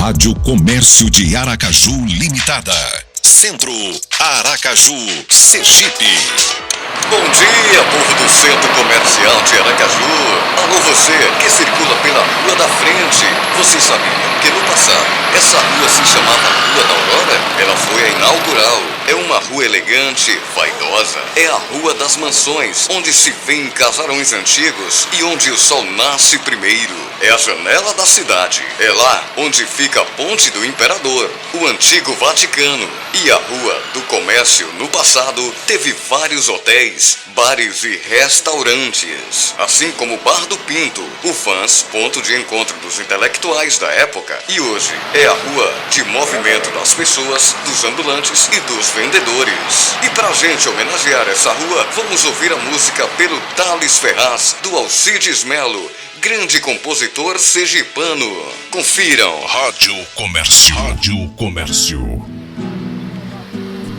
Rádio Comércio de Aracaju Limitada. Centro, Aracaju, Sergipe. Bom dia, povo do Centro Comercial de Aracaju. Alô, você que circula pela Rua da Frente. Vocês sabiam que no passado essa rua se chamava Rua da Aurora? Ela foi a inaugural. É uma rua elegante, vaidosa. É a Rua das Mansões, onde se vêem casarões antigos e onde o sol nasce primeiro. É a janela da cidade. É lá onde fica a Ponte do Imperador, o antigo Vaticano. E a Rua do Comércio, no passado, teve vários hotéis, bares e restaurantes. Assim como o Bar do Pinto, o Fãs, ponto de encontro dos intelectuais da época. E hoje é a rua de movimento das pessoas, dos ambulantes e dos vendedores. E pra gente homenagear essa rua, vamos ouvir a música pelo Thales Ferraz, do Alcides Melo, grande compositor sergipano. Confiram. Rádio Comércio. Rádio Comércio.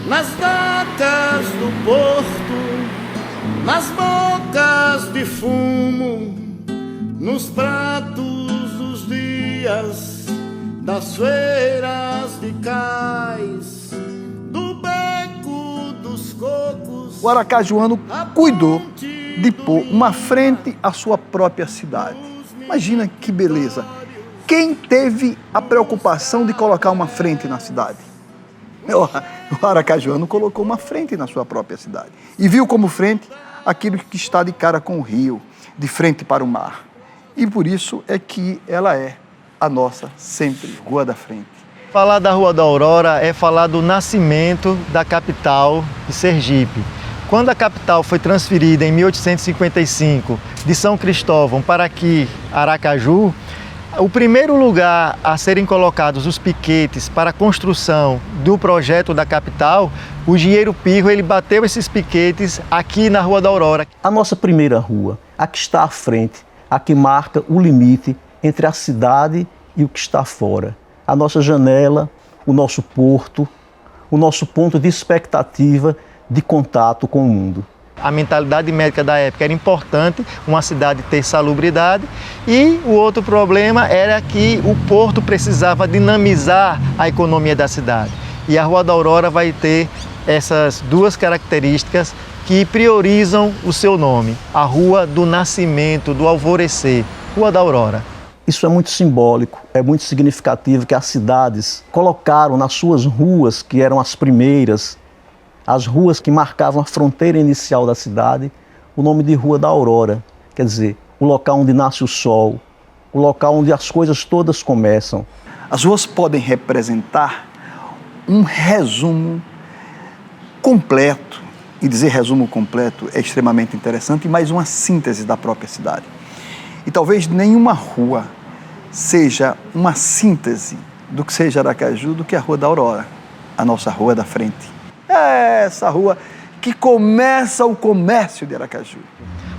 Nas docas do porto, nas bocas de fumo, nos pratos dos dias, das feiras de cais, do beco dos cocos. O aracajuano cuidou de pôr uma frente à sua própria cidade. Imagina que beleza! Quem teve a preocupação de colocar uma frente na cidade? O aracajuano colocou uma frente na sua própria cidade e viu como frente aquilo que está de cara com o rio, de frente para o mar. E por isso é que ela é a nossa sempre Rua da Frente. Falar da Rua da Aurora é falar do nascimento da capital de Sergipe. Quando a capital foi transferida em 1855 de São Cristóvão para aqui, Aracaju, o primeiro lugar a serem colocados os piquetes para a construção do projeto da capital, o engenheiro Pirro, ele bateu esses piquetes aqui na Rua da Aurora. A nossa primeira rua, a que está à frente, a que marca o limite entre a cidade e o que está fora. A nossa janela, o nosso porto, o nosso ponto de expectativa de contato com o mundo. A mentalidade médica da época era importante, uma cidade ter salubridade, e o outro problema era que o porto precisava dinamizar a economia da cidade. E a Rua da Aurora vai ter essas duas características que priorizam o seu nome. A Rua do Nascimento, do Alvorecer, Rua da Aurora. Isso é muito simbólico, é muito significativo que as cidades colocaram nas suas ruas, que eram as primeiras, as ruas que marcavam a fronteira inicial da cidade, o nome de Rua da Aurora, quer dizer, o local onde nasce o sol, o local onde as coisas todas começam. As ruas podem representar um resumo completo, e dizer resumo completo é extremamente interessante, mas uma síntese da própria cidade. E talvez nenhuma rua seja uma síntese do que seja Aracaju do que a Rua da Aurora, a nossa Rua da Frente. É essa rua que começa o comércio de Aracaju.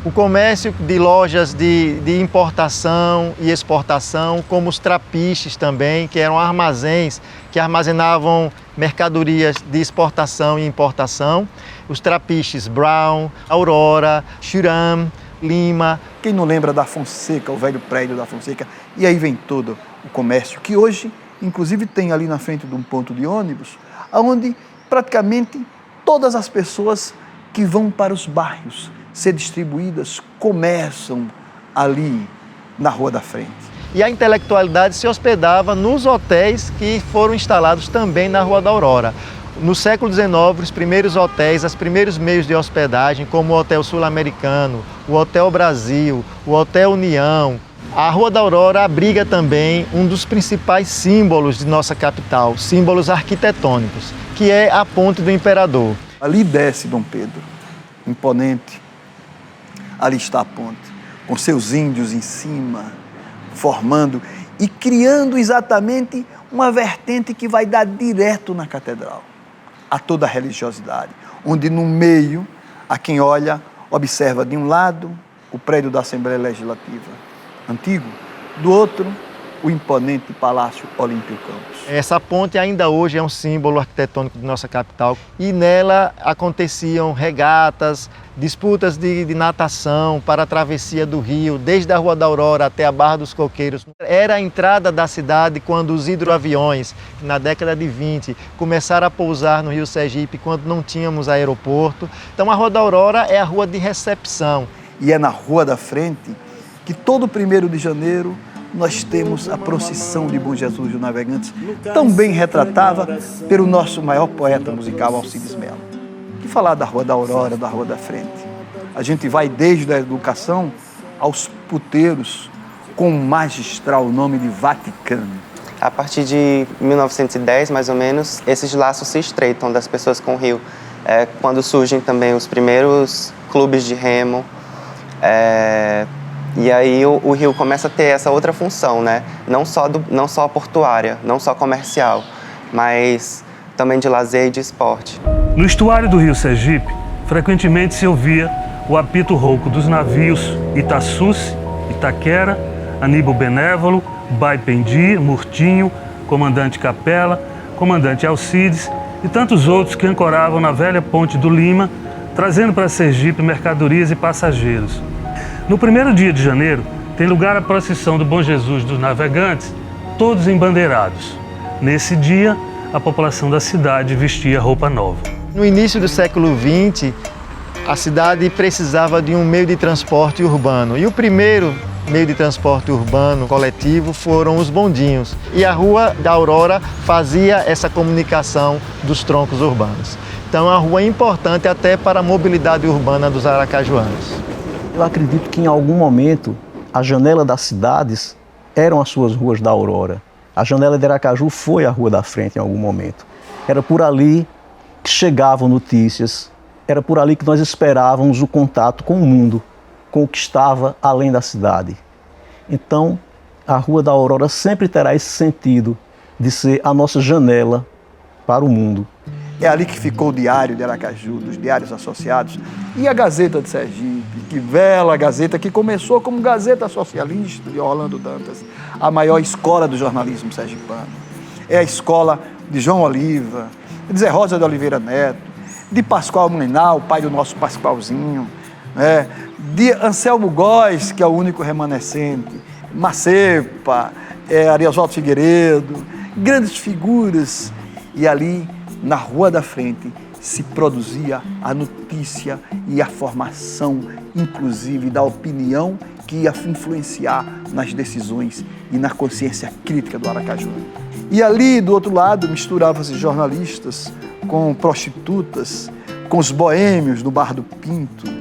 O comércio de lojas de importação e exportação, como os trapiches também, que eram armazéns que armazenavam mercadorias de exportação e importação. Os trapiches Brown, Aurora, Churam, Lima. Quem não lembra da Fonseca, o velho prédio da Fonseca? E aí vem todo o comércio, que hoje, inclusive, tem ali na frente de um ponto de ônibus, onde praticamente todas as pessoas que vão para os bairros ser distribuídas começam ali na Rua da Frente. E a intelectualidade se hospedava nos hotéis que foram instalados também na Rua da Aurora. No século XIX, os primeiros hotéis, os primeiros meios de hospedagem, como o Hotel Sul-Americano, o Hotel Brasil, o Hotel União. A Rua da Aurora abriga também um dos principais símbolos de nossa capital, símbolos arquitetônicos, que é a Ponte do Imperador. Ali desce Dom Pedro, imponente. Ali está a ponte, com seus índios em cima, formando e criando exatamente uma vertente que vai dar direto na catedral, a toda a religiosidade, onde no meio, a quem olha, observa de um lado o prédio da Assembleia Legislativa antigo, do outro o imponente Palácio Olímpio Campos. Essa ponte ainda hoje é um símbolo arquitetônico de nossa capital e nela aconteciam regatas, disputas de natação para a travessia do rio, desde a Rua da Aurora até a Barra dos Coqueiros. Era a entrada da cidade quando os hidroaviões, na década de 20, começaram a pousar no Rio Sergipe quando não tínhamos aeroporto. Então a Rua da Aurora é a rua de recepção. E é na Rua da Frente que todo 1º de janeiro nós temos a procissão de Bom Jesus dos Navegantes, tão bem retratada pelo nosso maior poeta musical, Alcides Mello. Que falar da Rua da Aurora, da Rua da Frente? A gente vai desde a educação aos puteiros com o magistral nome de Vaticano. A partir de 1910, mais ou menos, esses laços se estreitam das pessoas com o rio. Quando surgem também os primeiros clubes de remo, e aí o rio começa a ter essa outra função, né? Não só portuária, não só comercial, mas também de lazer e de esporte. No estuário do Rio Sergipe, frequentemente se ouvia o apito rouco dos navios Itaçuce, Itaquera, Aníbal Benévolo, Baipendi, Murtinho, Comandante Capela, Comandante Alcides e tantos outros que ancoravam na velha Ponte do Lima, trazendo para Sergipe mercadorias e passageiros. No primeiro dia de janeiro, tem lugar a procissão do Bom Jesus dos Navegantes, todos embandeirados. Nesse dia, a população da cidade vestia roupa nova. No início do século XX, a cidade precisava de um meio de transporte urbano. E o primeiro meio de transporte urbano coletivo foram os bondinhos. E a Rua da Aurora fazia essa comunicação dos troncos urbanos. Então é uma rua importante até para a mobilidade urbana dos aracajuanos. Eu acredito que em algum momento a janela das cidades eram as suas ruas da Aurora. A janela de Aracaju foi a Rua da Frente em algum momento. Era por ali que chegavam notícias, era por ali que nós esperávamos o contato com o mundo, com o que estava além da cidade. Então, a Rua da Aurora sempre terá esse sentido de ser a nossa janela para o mundo. É ali que ficou o Diário de Aracaju, dos diários associados, e a Gazeta de Sergipe, que bela Gazeta, que começou como Gazeta Socialista de Orlando Dantas, a maior escola do jornalismo sergipano. É a escola de João Oliva, de Zé Rosa de Oliveira Neto, de Pascoal Mlinal, pai do nosso Pascoalzinho, de Anselmo Góes, que é o único remanescente, Macepa, Ariosvaldo Figueiredo, grandes figuras. E ali, na Rua da Frente, se produzia a notícia e a formação, inclusive, da opinião que ia influenciar nas decisões e na consciência crítica do Aracaju. E ali, do outro lado, misturavam-se jornalistas com prostitutas, com os boêmios no Bar do Pinto,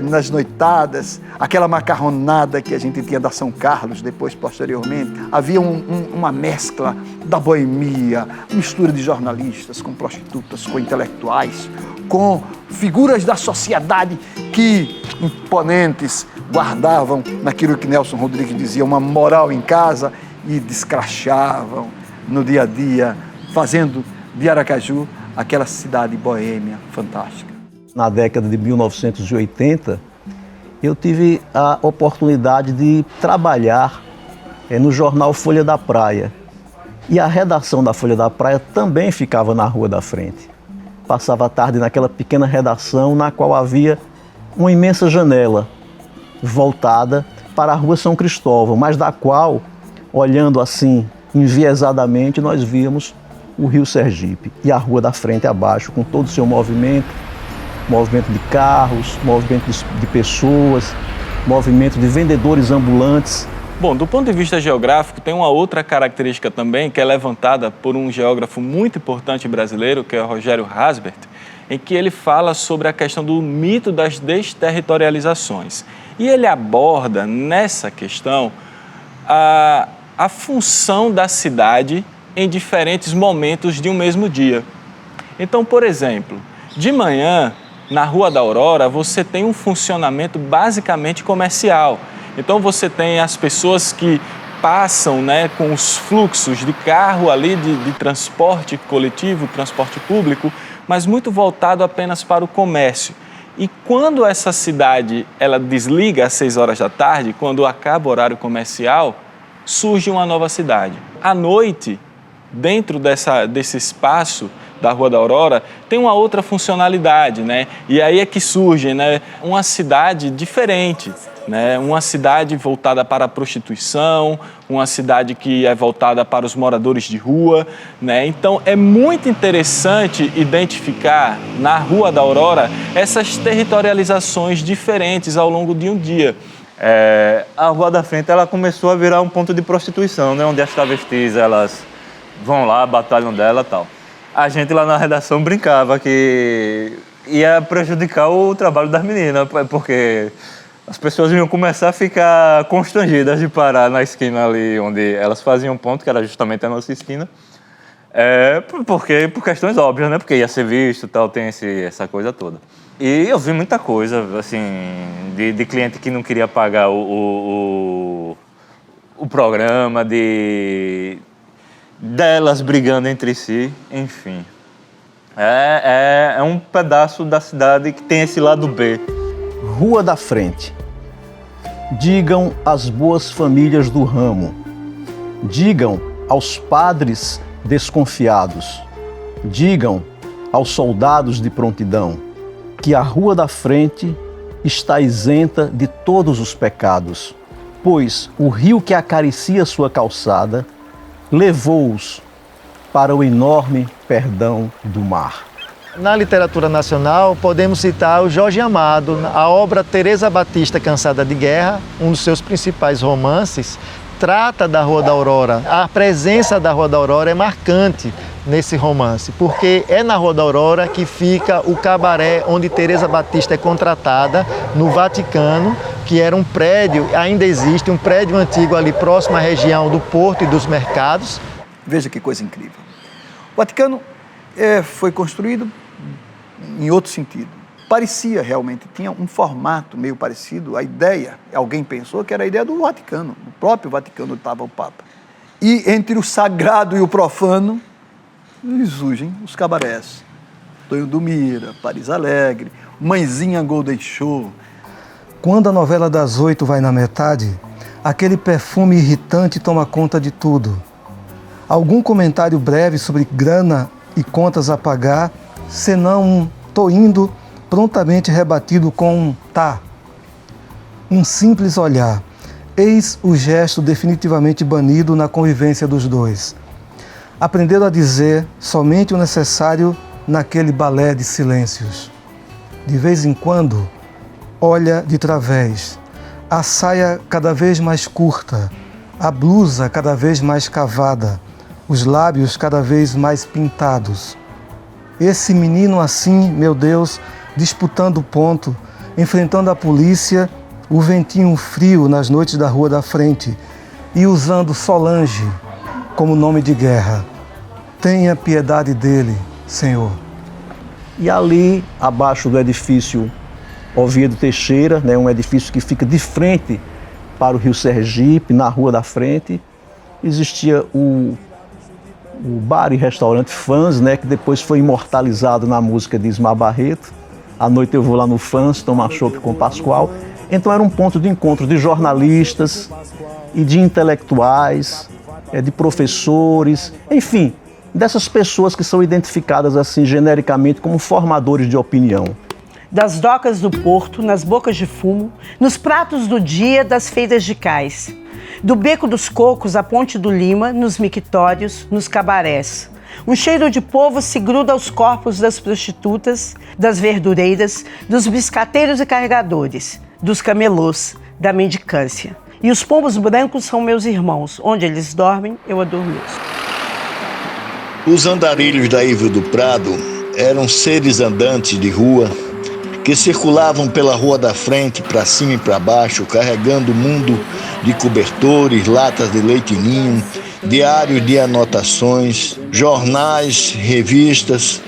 nas noitadas, aquela macarronada que a gente tinha da São Carlos, depois, posteriormente. Havia uma mescla da boemia, mistura de jornalistas com prostitutas, com intelectuais, com figuras da sociedade que, imponentes, guardavam naquilo que Nelson Rodrigues dizia, uma moral em casa, e descrachavam no dia a dia, fazendo de Aracaju aquela cidade boêmia fantástica. Na década de 1980, eu tive a oportunidade de trabalhar no jornal Folha da Praia. E a redação da Folha da Praia também ficava na Rua da Frente. Passava a tarde naquela pequena redação na qual havia uma imensa janela voltada para a Rua São Cristóvão, mas da qual, olhando assim enviesadamente, nós víamos o Rio Sergipe e a Rua da Frente abaixo, com todo o seu movimento de carros, movimento de pessoas, movimento de vendedores ambulantes. Bom, do ponto de vista geográfico, tem uma outra característica também que é levantada por um geógrafo muito importante brasileiro, que é o Rogério Hasbert, em que ele fala sobre a questão do mito das desterritorializações. E ele aborda nessa questão a função da cidade em diferentes momentos de um mesmo dia. Então, por exemplo, de manhã, na Rua da Aurora, você tem um funcionamento basicamente comercial. Então, você tem as pessoas que passam, com os fluxos de carro ali, de transporte coletivo, transporte público, mas muito voltado apenas para o comércio. E quando essa cidade ela desliga às 6 horas da tarde, quando acaba o horário comercial, surge uma nova cidade. À noite, dentro desse espaço da Rua da Aurora, tem uma outra funcionalidade, né? E aí é que surge, né, uma cidade diferente, né? Uma cidade voltada para a prostituição, uma cidade que é voltada para os moradores de rua, né? Então é muito interessante identificar na Rua da Aurora essas territorializações diferentes ao longo de um dia. A Rua da Frente ela começou a virar um ponto de prostituição, né? Onde as travestis elas vão lá, batalham dela e tal. A gente lá na redação brincava que ia prejudicar o trabalho das meninas, porque as pessoas iam começar a ficar constrangidas de parar na esquina ali onde elas faziam ponto, que era justamente a nossa esquina. Por questões óbvias, né? Porque ia ser visto e tal, tem essa coisa toda. E eu vi muita coisa, assim, de cliente que não queria pagar o programa, delas brigando entre si, enfim. É um pedaço da cidade que tem esse lado B. Rua da Frente. Digam às boas famílias do ramo. Digam aos padres desconfiados. Digam aos soldados de prontidão que a Rua da Frente está isenta de todos os pecados, pois o rio que acaricia sua calçada levou-os para o enorme perdão do mar. Na literatura nacional, podemos citar o Jorge Amado, a obra Teresa Batista Cansada de Guerra, um dos seus principais romances, trata da Rua da Aurora. A presença da Rua da Aurora é marcante nesse romance, porque é na Rua da Aurora que fica o cabaré onde Teresa Batista é contratada, no Vaticano, que era um prédio, ainda existe, um prédio antigo ali próximo à região do Porto e dos Mercados. Veja que coisa incrível. O Vaticano foi construído em outro sentido. Parecia realmente, tinha um formato meio parecido, a ideia, alguém pensou que era a ideia do Vaticano, o próprio Vaticano onde estava o Papa. E entre o sagrado e o profano, surgem os cabarés. Tonho do Mira, Paris Alegre, Mãezinha Golden Show. Quando a novela das 8 vai na metade, aquele perfume irritante toma conta de tudo. Algum comentário breve sobre grana e contas a pagar, senão um "tô indo", prontamente rebatido com um "tá". Um simples olhar. Eis o gesto definitivamente banido na convivência dos dois. Aprenderam a dizer somente o necessário naquele balé de silêncios. De vez em quando, olha de través, a saia cada vez mais curta, a blusa cada vez mais cavada, os lábios cada vez mais pintados. Esse menino assim, meu Deus, disputando ponto, enfrentando a polícia, o ventinho frio nas noites da Rua da Frente e usando Solange como nome de guerra. Tenha piedade dele, Senhor. E ali, abaixo do edifício Oviedo Teixeira, né, um edifício que fica de frente para o Rio Sergipe, na Rua da Frente, existia o bar e restaurante Fãs, né, que depois foi imortalizado na música de Ismar Barreto. À noite eu vou lá no Fãs tomar chopp com o Pascoal. Então era um ponto de encontro de jornalistas e de intelectuais, de professores, enfim, dessas pessoas que são identificadas assim genericamente como formadores de opinião. Das docas do porto, nas bocas de fumo, nos pratos do dia das feiras de cais, do Beco dos Cocos à Ponte do Lima, nos mictórios, nos cabarés. Um cheiro de povo se gruda aos corpos das prostitutas, das verdureiras, dos biscateiros e carregadores, dos camelôs, da mendicância. E os pombos brancos são meus irmãos. Onde eles dormem, eu adormeço. Os andarilhos da Ilha do Prado eram seres andantes de rua que circulavam pela Rua da Frente, para cima e para baixo, carregando o mundo de cobertores, latas de leite ninho, diários de anotações, jornais, revistas,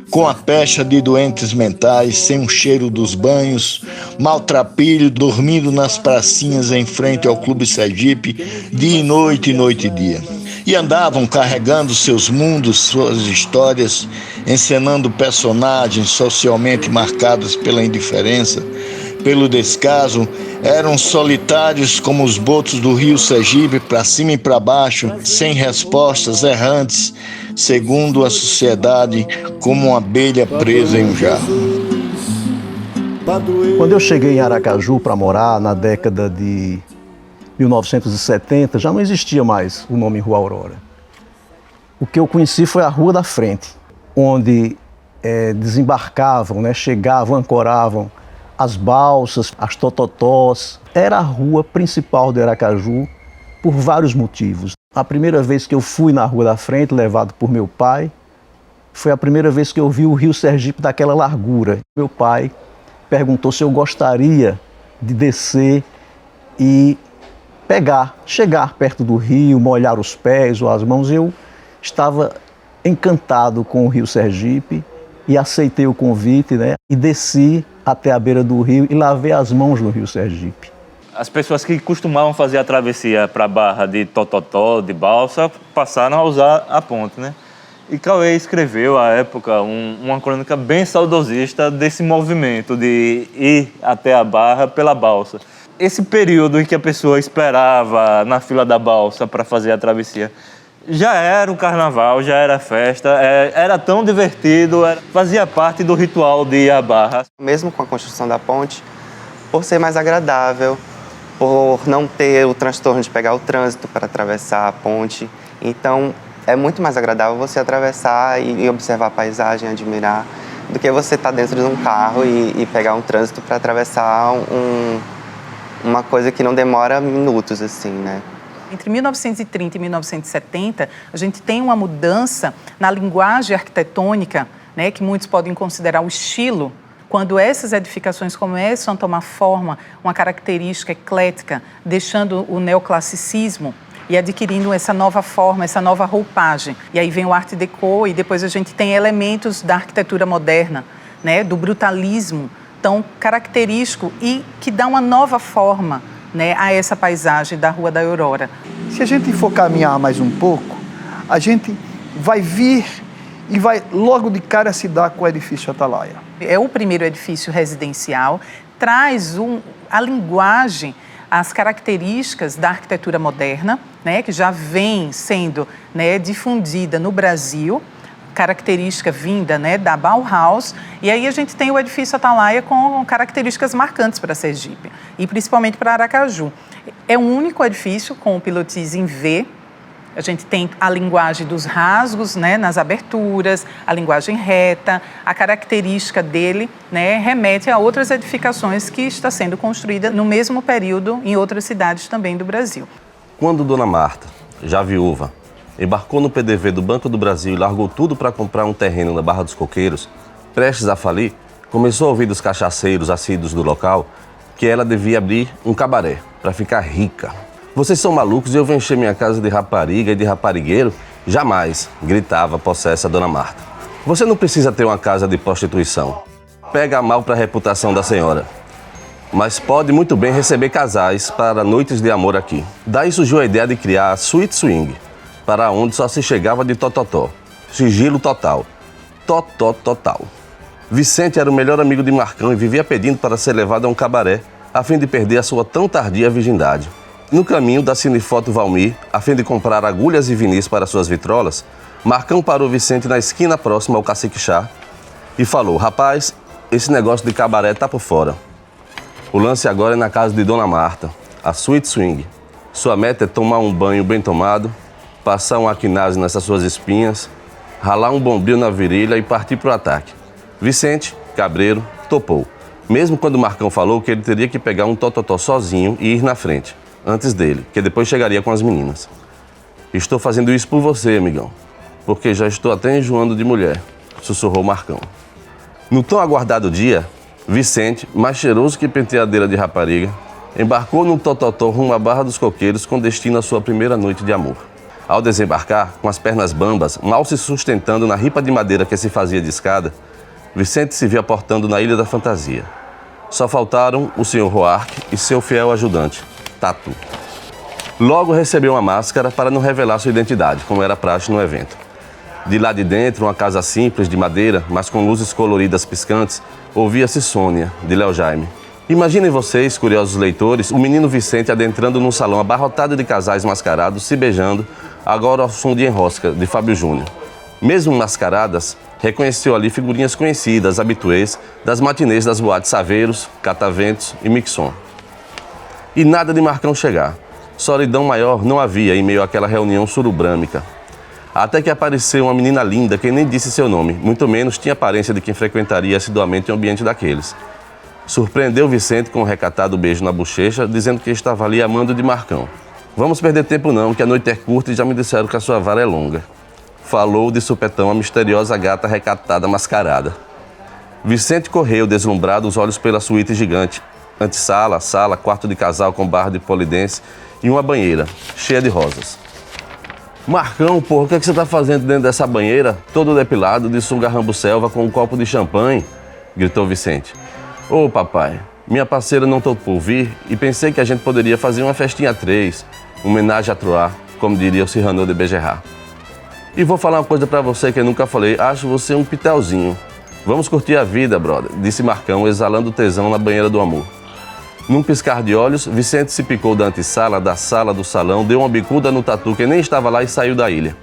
com a pecha de doentes mentais, sem o cheiro dos banhos, maltrapilho, dormindo nas pracinhas em frente ao Clube Sergipe, dia e noite e dia. E andavam carregando seus mundos, suas histórias, encenando personagens socialmente marcados pela indiferença, pelo descaso, eram solitários como os botos do rio Sergipe, para cima e para baixo, sem respostas, errantes, segundo a sociedade, como uma abelha presa em um jarro. Quando eu cheguei em Aracaju para morar, na década de 1970, já não existia mais o nome Rua Aurora. O que eu conheci foi a Rua da Frente, onde desembarcavam, chegavam, ancoravam as balsas, as tototós. Era a rua principal de Aracaju por vários motivos. A primeira vez que eu fui na Rua da Frente, levado por meu pai, foi a primeira vez que eu vi o rio Sergipe daquela largura. Meu pai perguntou se eu gostaria de descer e chegar perto do rio, molhar os pés ou as mãos. Eu estava encantado com o rio Sergipe e aceitei o convite, e desci até a beira do rio e lavei as mãos no rio Sergipe. As pessoas que costumavam fazer a travessia para a Barra de tototó, de balsa, passaram a usar a ponte, E Cauê escreveu, à época, uma crônica bem saudosista desse movimento de ir até a Barra pela balsa. Esse período em que a pessoa esperava na fila da balsa para fazer a travessia, já era o carnaval, já era festa, era tão divertido, fazia parte do ritual de ir à Barra. Mesmo com a construção da ponte, por ser mais agradável, por não ter o transtorno de pegar o trânsito para atravessar a ponte, então é muito mais agradável você atravessar e observar a paisagem, admirar, do que você estar dentro de um carro e pegar um trânsito para atravessar uma coisa que não demora minutos, assim, Entre 1930 e 1970, a gente tem uma mudança na linguagem arquitetônica, que muitos podem considerar o estilo, quando essas edificações começam a tomar forma, uma característica eclética, deixando o neoclassicismo e adquirindo essa nova forma, essa nova roupagem. E aí vem o Art Deco e depois a gente tem elementos da arquitetura moderna, do brutalismo tão característico e que dá uma nova forma a essa paisagem da Rua da Aurora. Se a gente for caminhar mais um pouco, a gente vai vir e vai logo de cara se dar com o edifício Atalaia. É o primeiro edifício residencial, traz a linguagem, as características da arquitetura moderna, que já vem sendo difundida no Brasil, característica vinda da Bauhaus, e aí a gente tem o edifício Atalaia com características marcantes para Sergipe, e principalmente para Aracaju. É um único edifício com o pilotis em V, a gente tem a linguagem dos rasgos nas aberturas, a linguagem reta, a característica dele remete a outras edificações que está sendo construída no mesmo período em outras cidades também do Brasil. Quando Dona Marta, já viúva, embarcou no PDV do Banco do Brasil e largou tudo para comprar um terreno na Barra dos Coqueiros, prestes a falir, começou a ouvir dos cachaceiros assíduos do local que ela devia abrir um cabaré para ficar rica. Vocês são malucos e eu vou encher minha casa de rapariga e de raparigueiro? Jamais, gritava possessa Dona Marta. Você não precisa ter uma casa de prostituição. Pega mal para a reputação da senhora. Mas pode muito bem receber casais para noites de amor aqui. Daí surgiu a ideia de criar a Suite Swing, para onde só se chegava de tototó. Sigilo total. Totó total. Vicente era o melhor amigo de Marcão e vivia pedindo para ser levado a um cabaré, a fim de perder a sua tão tardia virgindade. No caminho da Cinefoto Valmir, a fim de comprar agulhas e vinis para suas vitrolas, Marcão parou Vicente na esquina próxima ao Cacique Chá e falou: rapaz, esse negócio de cabaré tá por fora. O lance agora é na casa de Dona Marta, a Suite Swing. Sua meta é tomar um banho bem tomado, passar um aquinase nessas suas espinhas, ralar um bombril na virilha e partir pro ataque. Vicente, cabreiro, topou, mesmo quando Marcão falou que ele teria que pegar um tototó sozinho e ir na frente, antes dele, que depois chegaria com as meninas. Estou fazendo isso por você, amigão, porque já estou até enjoando de mulher, sussurrou Marcão. No tão aguardado dia, Vicente, mais cheiroso que penteadeira de rapariga, embarcou num tototó rumo à Barra dos Coqueiros com destino à sua primeira noite de amor. Ao desembarcar, com as pernas bambas, mal se sustentando na ripa de madeira que se fazia de escada, Vicente se viu aportando na Ilha da Fantasia. Só faltaram o Sr. Roark e seu fiel ajudante, Tatu. Logo recebeu uma máscara para não revelar sua identidade, como era praxe no evento. De lá de dentro, uma casa simples de madeira, mas com luzes coloridas piscantes, ouvia-se Sônia, de Léo Jaime. Imaginem vocês, curiosos leitores, o menino Vicente adentrando num salão abarrotado de casais mascarados, se beijando, agora ao som de Enrosca, de Fábio Júnior. Mesmo mascaradas, reconheceu ali figurinhas conhecidas, habituês, das matinês das boates Saveiros, Cataventos e Mixon. E nada de Marcão chegar. Solidão maior não havia em meio àquela reunião surubrâmica. Até que apareceu uma menina linda que nem disse seu nome, muito menos tinha aparência de quem frequentaria assiduamente um ambiente daqueles. Surpreendeu Vicente com um recatado beijo na bochecha, dizendo que estava ali amando de Marcão. Vamos perder tempo não, que a noite é curta e já me disseram que a sua vara é longa. Falou de supetão a misteriosa gata recatada mascarada. Vicente correu deslumbrado, os olhos pela suíte gigante. Antessala, sala, quarto de casal com barra de polidense e uma banheira, cheia de rosas. Marcão, porra, o que é que você tá fazendo dentro dessa banheira? Todo depilado, de sunga rambo-selva com um copo de champanhe? Gritou Vicente. Ô, papai, minha parceira não topou vir e pensei que a gente poderia fazer uma festinha a três, homenagem a Troar, como diria o Cyrano de Bergerac. E vou falar uma coisa pra você que eu nunca falei, acho você um pitelzinho. Vamos curtir a vida, brother, disse Marcão, exalando tesão na banheira do amor. Num piscar de olhos, Vicente se picou da antessala, da sala, do salão, deu uma bicuda no tatu que nem estava lá e saiu da ilha.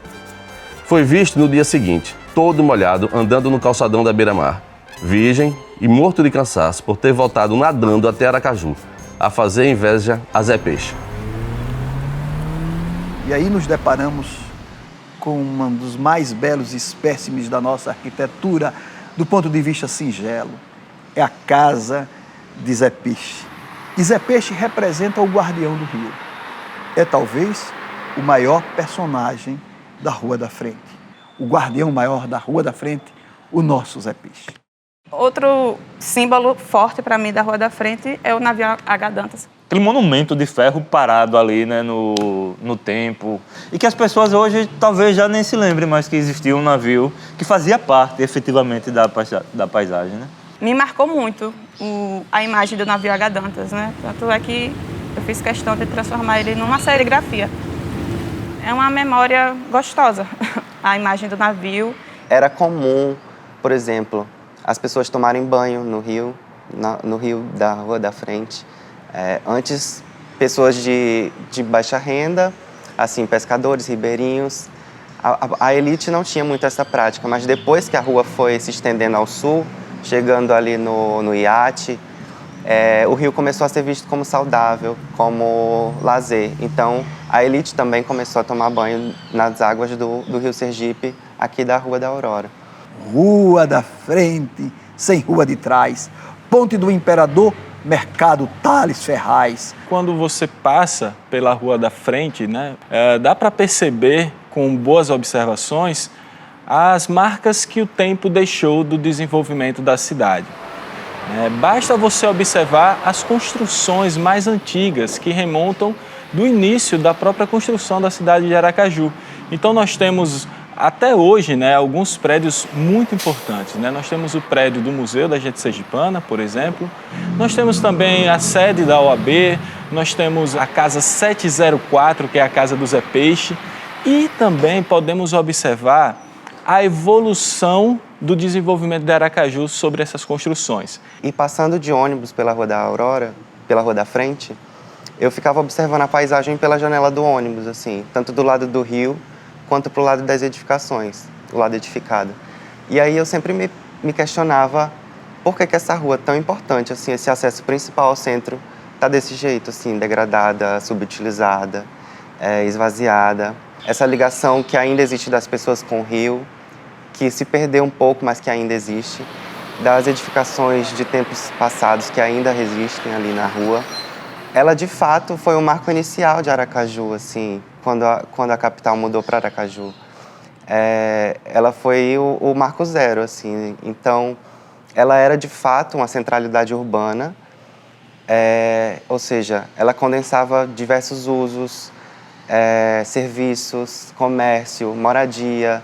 Foi visto no dia seguinte, todo molhado, andando no calçadão da beira-mar, virgem e morto de cansaço por ter voltado nadando até Aracaju, a fazer inveja a Zé Peixe. E aí nos deparamos com um dos mais belos espécimes da nossa arquitetura, do ponto de vista singelo. É a casa de Zé Peixe. E Zé Peixe representa o guardião do rio. É talvez o maior personagem da Rua da Frente. O guardião maior da Rua da Frente, o nosso Zé Peixe. Outro símbolo forte para mim da Rua da Frente é o navio H. Dantas. Aquele monumento de ferro parado ali, né, no tempo. E que as pessoas hoje talvez já nem se lembrem mais que existia um navio que fazia parte, efetivamente, da paisagem, né? Me marcou muito a imagem do navio H. Dantas, né? Tanto é que eu fiz questão de transformar ele numa serigrafia. É uma memória gostosa, a imagem do navio. Era comum, por exemplo, as pessoas tomarem banho no rio da Rua da Frente. Antes, pessoas de baixa renda, assim, pescadores, ribeirinhos. A elite não tinha muito essa prática, mas depois que a rua foi se estendendo ao sul, chegando ali no iate, o rio começou a ser visto como saudável, como lazer. Então, a elite também começou a tomar banho nas águas do rio Sergipe, aqui da Rua da Aurora. Rua da Frente, sem rua de trás. Ponte do Imperador, Mercado Tales Ferraz. Quando você passa pela Rua da Frente, né, dá para perceber, com boas observações, as marcas que o tempo deixou do desenvolvimento da cidade. Basta você observar as construções mais antigas que remontam do início da própria construção da cidade de Aracaju. Então nós temos até hoje, né, alguns prédios muito importantes, né? Nós temos o prédio do Museu da Gente Sergipana, por exemplo. Nós temos também a sede da OAB, nós temos a Casa 704, que é a Casa do Zé Peixe, e também podemos observar a evolução do desenvolvimento de Aracaju sobre essas construções. E passando de ônibus pela Rua da Aurora, pela Rua da Frente, eu ficava observando a paisagem pela janela do ônibus, assim, tanto do lado do rio, quanto para o lado das edificações, o lado edificado. E aí eu sempre me questionava por que essa rua tão importante, assim, esse acesso principal ao centro está desse jeito, assim, degradada, subutilizada, esvaziada. Essa ligação que ainda existe das pessoas com o rio, que se perdeu um pouco, mas que ainda existe, das edificações de tempos passados que ainda resistem ali na rua. Ela, de fato, foi o marco inicial de Aracaju, assim, quando a capital mudou para Aracaju. Ela foi o marco zero, assim. Então, ela era, de fato, uma centralidade urbana, ou seja, ela condensava diversos usos, serviços, comércio, moradia,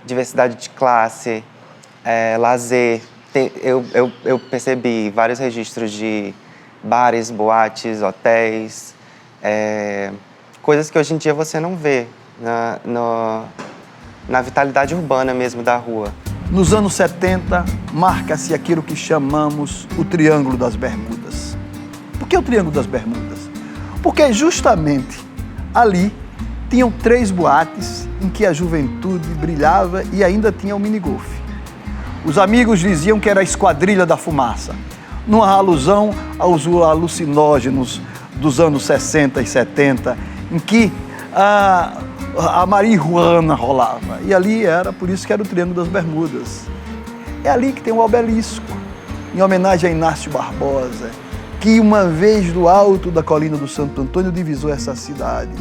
diversidade de classe, lazer. Eu percebi vários registros de bares, boates, hotéis, coisas que hoje em dia você não vê na vitalidade urbana mesmo da rua. Nos anos 70, marca-se aquilo que chamamos o Triângulo das Bermudas. que o Triângulo das Bermudas? Porque justamente ali tinham 3 boates em que a juventude brilhava e ainda tinha o minigolf. Os amigos diziam que era a Esquadrilha da Fumaça, numa alusão aos alucinógenos dos anos 60 e 70, em que a marihuana rolava. E ali era, por isso que era o Triângulo das Bermudas. É ali que tem o obelisco, em homenagem a Inácio Barbosa, que uma vez do alto da colina do Santo Antônio divisou essa cidade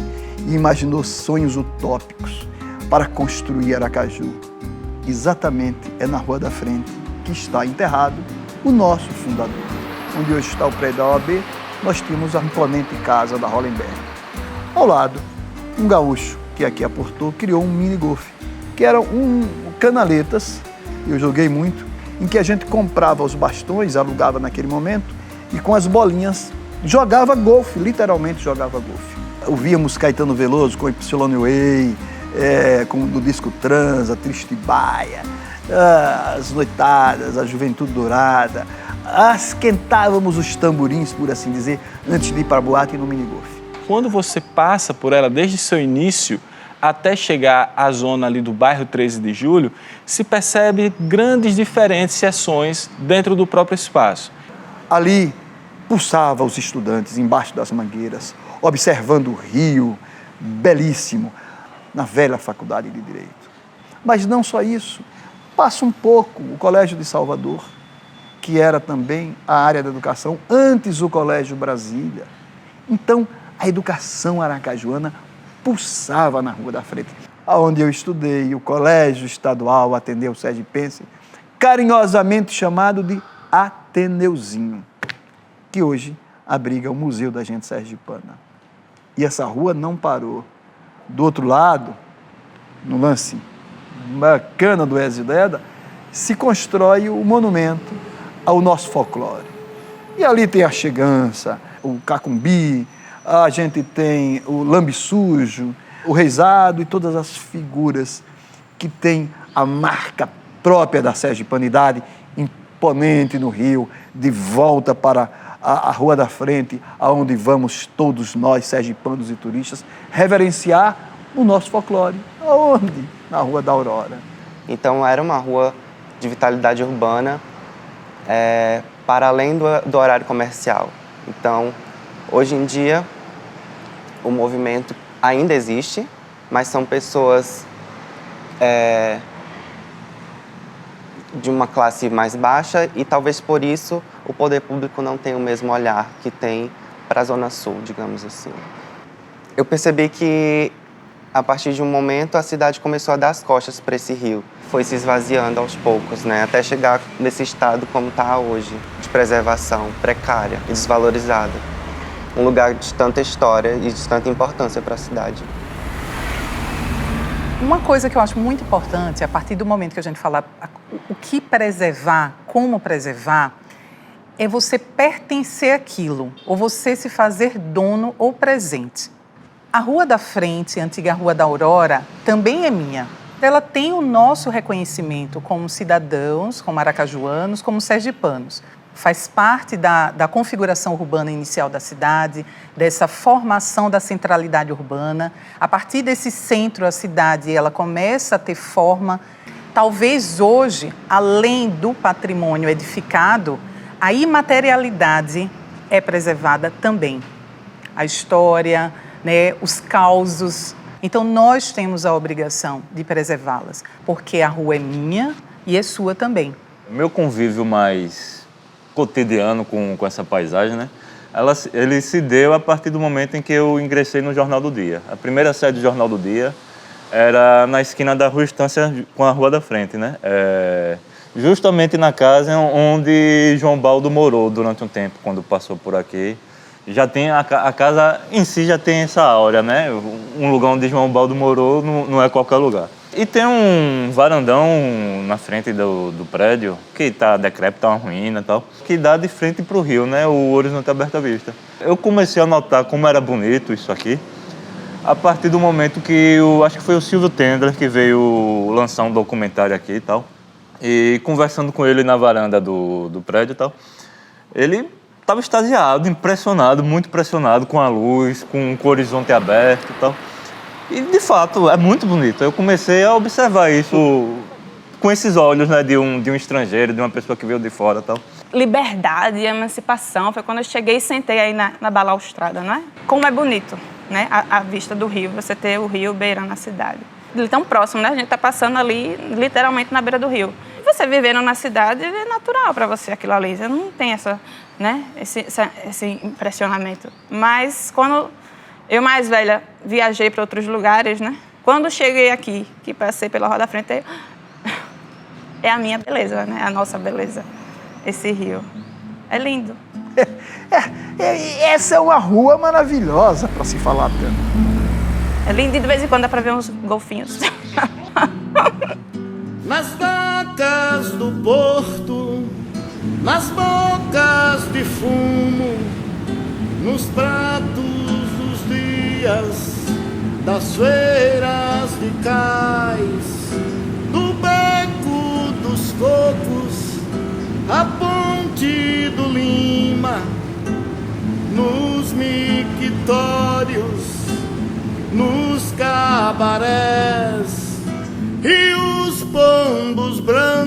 e imaginou sonhos utópicos para construir Aracaju. Exatamente é na Rua da Frente que está enterrado o nosso fundador. Onde hoje está o prédio da OAB, nós tínhamos a imponente casa da Hollenberg. Ao lado, um gaúcho que aqui aportou criou um mini-golf, que eram canaletas, eu joguei muito, em que a gente comprava os bastões, alugava naquele momento, e com as bolinhas jogava golfe, literalmente jogava golfe. Ouvíamos Caetano Veloso com Y Way, com o disco Transa, Triste Baia, as noitadas, a Juventude Dourada, esquentávamos os tamborins, por assim dizer, antes de ir para a boate e no minigolf. Quando você passa por ela desde seu início até chegar à zona ali do bairro 13 de Julho, se percebe grandes diferenciações dentro do próprio espaço. Ali pulsava os estudantes embaixo das mangueiras, observando o rio, belíssimo, na velha Faculdade de Direito. Mas não só isso, passa um pouco o Colégio de Salvador, que era também a área da educação, antes o Colégio Brasília. Então, a educação aracajuana pulsava na Rua da Frente, onde eu estudei, o Colégio Estadual Ateneu Sergipense, carinhosamente chamado de Ateneuzinho, que hoje abriga o Museu da Gente Sergipana. E essa rua não parou. Do outro lado, no lance bacana do Exideda, se constrói o monumento ao nosso folclore. E ali tem a Chegança, o Cacumbi, a gente tem o Lambe Sujo, o Reisado e todas as figuras que têm a marca própria da sergipanidade, imponente no Rio, de volta para a Rua da Frente, aonde vamos todos nós, sergipanos e turistas, reverenciar o nosso folclore. Aonde? Na Rua da Aurora. Então era uma rua de vitalidade urbana, para além do horário comercial. Então, hoje em dia, o movimento ainda existe, mas são pessoas de uma classe mais baixa e talvez por isso o poder público não tem o mesmo olhar que tem para a Zona Sul, digamos assim. Eu percebi que, a partir de um momento, a cidade começou a dar as costas para esse rio. Foi se esvaziando aos poucos, né? Até chegar nesse estado como está hoje, de preservação precária e desvalorizada. Um lugar de tanta história e de tanta importância para a cidade. Uma coisa que eu acho muito importante, a partir do momento que a gente fala o que preservar, como preservar, é você pertencer àquilo, ou você se fazer dono ou presente. A Rua da Frente, a antiga Rua da Aurora, também é minha. Ela tem o nosso reconhecimento como cidadãos, como aracajuanos, como sergipanos. Faz parte da configuração urbana inicial da cidade, dessa formação da centralidade urbana. A partir desse centro, a cidade ela começa a ter forma. Talvez hoje, além do patrimônio edificado, a imaterialidade é preservada também. A história, né, os causos. Então, nós temos a obrigação de preservá-las, porque a rua é minha e é sua também. O meu convívio mais cotidiano com essa paisagem, né? Ele se deu a partir do momento em que eu ingressei no Jornal do Dia. A primeira sede do Jornal do Dia era na esquina da Rua Estância com a Rua da Frente, né? Justamente na casa onde João Baldo morou durante um tempo, quando passou por aqui. Já tem a casa em si já tem essa áurea, né? Um lugar onde João Baldo morou não é qualquer lugar. E tem um varandão na frente do prédio, que está decrépito, está uma ruína e tal, que dá de frente para o rio, né? O horizonte aberto à vista. Eu comecei a notar como era bonito isso aqui, a partir do momento que acho que foi o Silvio Tendler que veio lançar um documentário aqui e tal. E conversando com ele na varanda do prédio e tal, ele estava extasiado, impressionado, muito impressionado com a luz, com o horizonte aberto e tal. E, de fato, é muito bonito. Eu comecei a observar isso com esses olhos, né, de um estrangeiro, de uma pessoa que veio de fora e tal. Liberdade e emancipação foi quando eu cheguei e sentei aí na balaustrada, não é? Como é bonito, né, a vista do rio, você ter o rio beirando a cidade. Ele tão próximo, né? A gente está passando ali, literalmente, na beira do rio. E você vivendo na cidade, é natural para você aquilo ali. Você não tem esse impressionamento. Mas quando eu, mais velha, viajei para outros lugares, né? Quando cheguei aqui, que passei pela Rua da Frente, é a minha beleza, né? A nossa beleza. Esse rio. É lindo. Essa é uma rua maravilhosa para se falar tanto. É lindo e de vez em quando dá para ver uns golfinhos. Nas docas do porto, nas bocas de fumo, nos pratos dos dias, das feiras de cais, do beco dos cocos, a ponte do Lima, nos mictórios, nos cabarés e os pombos brancos